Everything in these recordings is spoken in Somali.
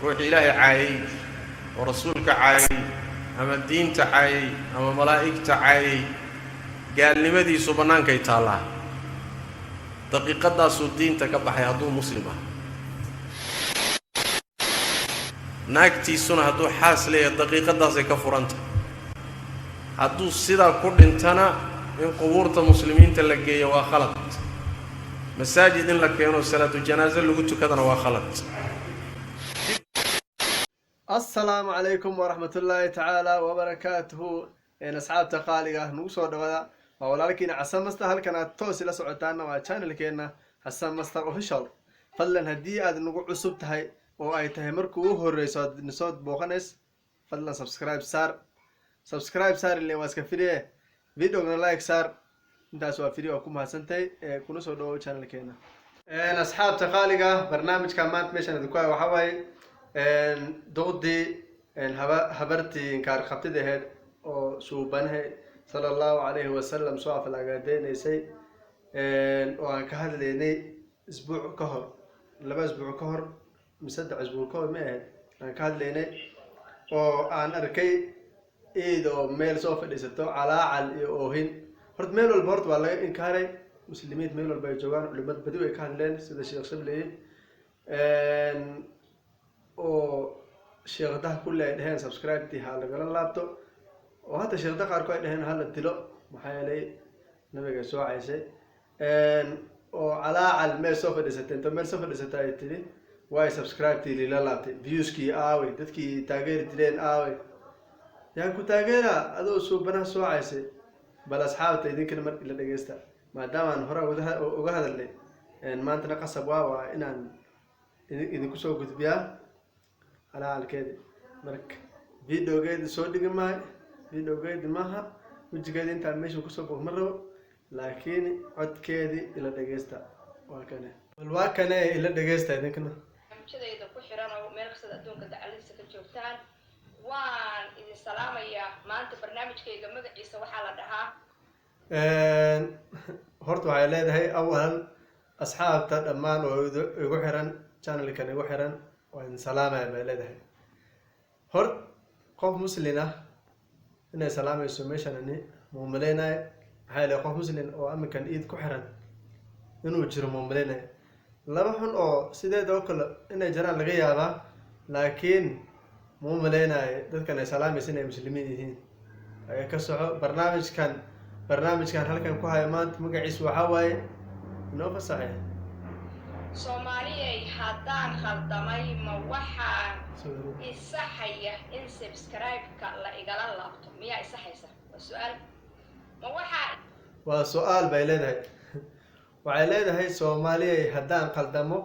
روح إلهي عاي ورسولك عاي أما الدين تعاي أما ملائكة تعاي قال لماذا سبحانك يتعالى دقيقة داسو الدين تكبح يهدو مسلمة naagtii suna hadduu xaas leeyahay daqiiqadaasay ka furanta hadduu sidaa ku dhintana in qubuurta muslimiinta la geeyo waa khalad masaajid in la keeno salaatu janaaso lagu tukadana waa khalad assalaamu calaykum waraxmatullaahi tacaala wabarakaatuhu asxaabta qaaliga ah nagu soo dhawaada waa walaalkiina xasan master halkan aad toos ila socotaana waa channelkeena xasan master official fadlan haddii aad nagu cusub tahay oo ay tahay markuu u horeyso nisoo booqanays fadlan subscribe saar ilaa waa iska firiye videogana like saar intaas waa firi oo ku mahadsantahay kuna soo dhawow channelkeena asxaabta qaaliga barnaamijka maanta meeshan idinku hay waxaa waaye doodii habartii inkaar qabtida ahayd oo suubanahay sallallahu alayhi wasallam soo aflagaadeysay oo aan ka hadlaynay isbuuc ka hor laba isbuuc ka hor مسدع أسبوعكم ما أنا كهذليني أو أنا أركي إيدو ميل سوف ديستو على أوهين هرت ميل والبورت ولا إنكاري مسلمين ميل والبيجوان اللي بدو يكهذلين سيدا شيخ سبلي أو شيخ ده كله دهين سبسكرايب تي حاله قال اللابتو وهذا شيخ ده كاركو دهين حاله تلو محيلي نبي جسوا عايزة أو على ميل سوف ديستو أنت ميل سوف ديستو أيتني واي سبسكرايب تي لي لابتي فيوسكي آوي دتكي تاجر ترين آوي يعني كنت تاجرها هذا سو بنا سو عايسة بل أصحاب تيدين كل مرة إلا دقيستا ما دام أن هرا وجهه اللي إن ما أنت نقص بوا إن كسو قلت بيا على كده مرك فيديو جيد صوت جماعي فيديو جيد معها وجه جيد أنت مش كسو مرة لكن عد كده إلا دقيستا وكانه والواكنة إلا دقيستا إذا كنا شديد كحران أو مركز الدون كده على السكتشوفتان وان إذا السلام يا ما أنت برنامج كي جمع عيسى وحالة دها هرتو عائلة هاي أولا أصحاب تدمان ويقحران كان اللي كان يقحران وإن سلامة يا بلاد هاي هرت قف مسلنا إن سلامة يسميشان إني مملينا هاي لو قف مسلنا أو أم كان إيد كحران إنه يجري مملينا laba xun oo sideed oo kale inay jiraan laga yaabaa laakiin muu maleynayo dadkan ay salaamaysan ay muslimiin yihiin ay ka soco barnaamijkan halkan ku haya maanta magaciisu waxa waaye inoo fasaxay Soomaaliyay haddaan khaldamay ma waxaan isaxaya in subscribe-ka la igala laabto miyaa isaxaysa waa su'aal ma waxaa waa su'aal bay leedahay waxay leedahay Soomaaliya haddaan qaldamo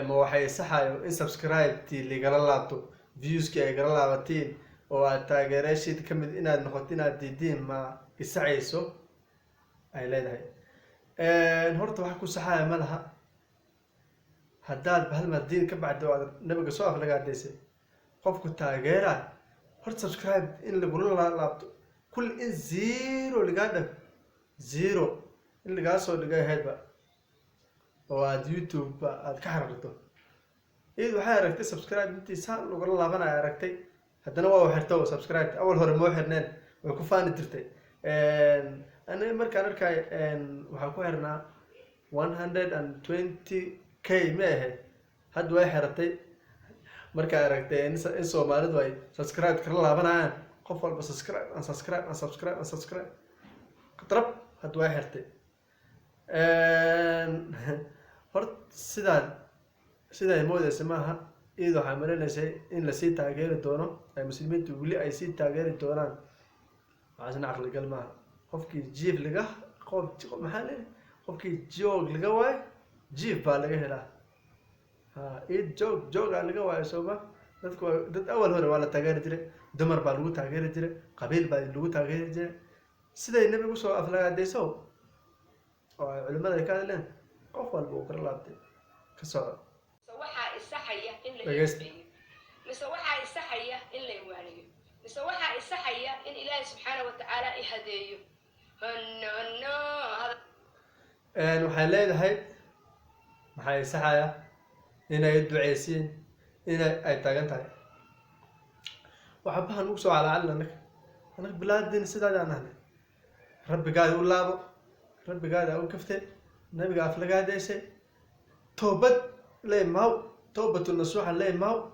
ma waxay saxayo in subscribe tii ligala laabto views-ki ay gala laabatiin oo aad taageeraysid kamid inaad noqoto inaad diideen ma isaxayso ay leedahay horta wax ku saxaya ma laha haddaad hal madiin ka bacdo aad nabiga soo aflagaadeysay qofku taageera horta subscribe in lagula laabto kul in zero laga dhig zero in laga soo dhigay heedba oo aad YouTube aad ka xararto waxay aragtay subscribe intii saan lagula laabanay aragtay haddana waa xirto subscribe awal hore ma xirneen way ku faani jirtay ana markaan arkay waxa ku xirnaa 120k ma ahayd hadda way xiratay markaa aragtay in Soomaalidu ay subscribe kala laabanayaan qof walba subscribe qatrab hadda way xirtay hort sidaa moodaysa maaha iyadoo waxaa maleynaysay in lasii taageeri doono ay muslimiintu weli ay sii taageeri doonaan waxaasna caqligal maaha qofkii jiif laga maxaa leeyahay qofkii joog laga waayo jiif baa laga helaa joogaa laga waayo sooma dad awal hore waa la taageeri jiray dumar baa lagu taageeri jiray qabiil baa lagu taageeri jiray siday nabigu soo aflagaadeyso oo culimada ay ka hadleen qof walba uu kala laabtay ka socdo waxaa isaxaya in la heshiiyo mise waxaa isaxaya in la waaniyo mise waxaa isaxaya in Ilaahay subxaanahu wa ta'aala ay hadeeyo waxay leedahay maxay isaxaya inay duceysiin إن أي تاجنتها وحبها نقصوا على علنا أنا بلاد دين سداد أنا هنا ربي قاعد يقول لابو ربي قاعد أقول كفته النبي قاعد فلا قاعد إيش توبة ليه ماو توبة النصوح ليه ماو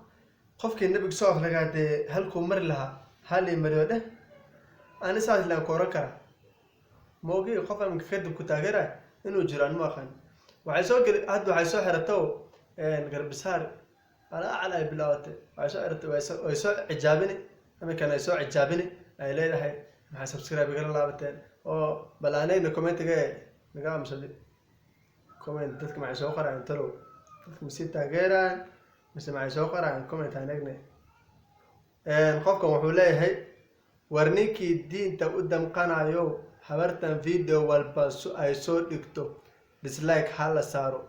خفك النبي صار فلا قاعد هلكم مر لها هالي مريوده أنا ساعد لهم كوركا موجي خفها من كذب كتاجرة إنه جيران ما خان وعيسو هادو عيسو حرتو نقرب سار أنا على بلاوته عيسو حرتو عيسو عجابني أما كان عيسو عجابني أي ليلة هاي مع سبسكرايب يقول الله بتين أو بلاني نكومنت جاي نقام مسلي كومنت تذكر مع عيسو قرا انتلو تذكر مسيت تاجرة بس مع عيسو قرا كومنت هنقني خفكم وحولي هاي ورنيكي الدين تقدم قناة حبرتن فيديو والباس أي صوت دكتو ديسلايك حالا سارو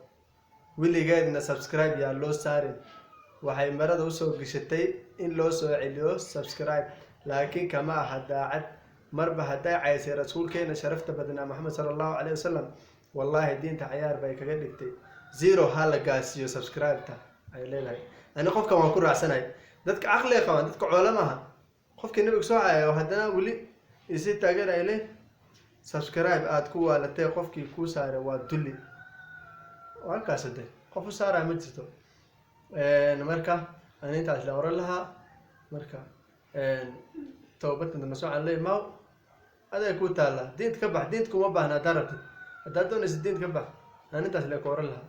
واللي قاعدنا سبسكرايب يا لو سارين وحي مرض وسو قشتي إن لو سو عليو سبسكرايب لكن كما حدا عد مربى حدا عيسى رسول كينا شرفت بدنا محمد صلى الله عليه وسلم والله الدين تعيار بايك قدكتي زيرو حالا قاسيو سبسكرايب تا أي ليلة أنا خوفك ما أكون رعسناي دتك عقلي قوان دتك علماها خوفك النبي سوعة وهدنا ولي يصير تاجر عليه سبسكرايب أتكوا على تي خوفك يكون سعر وادلي وهكذا خوف سعر عملته نمركا أنا أنت على الأورا لها مركا توبتنا المسؤول عن لي ماو هذا يكون تالا دين تكبح دين تكون مبه أنا دربت الدين تكبح أنا أنت على الأورا لها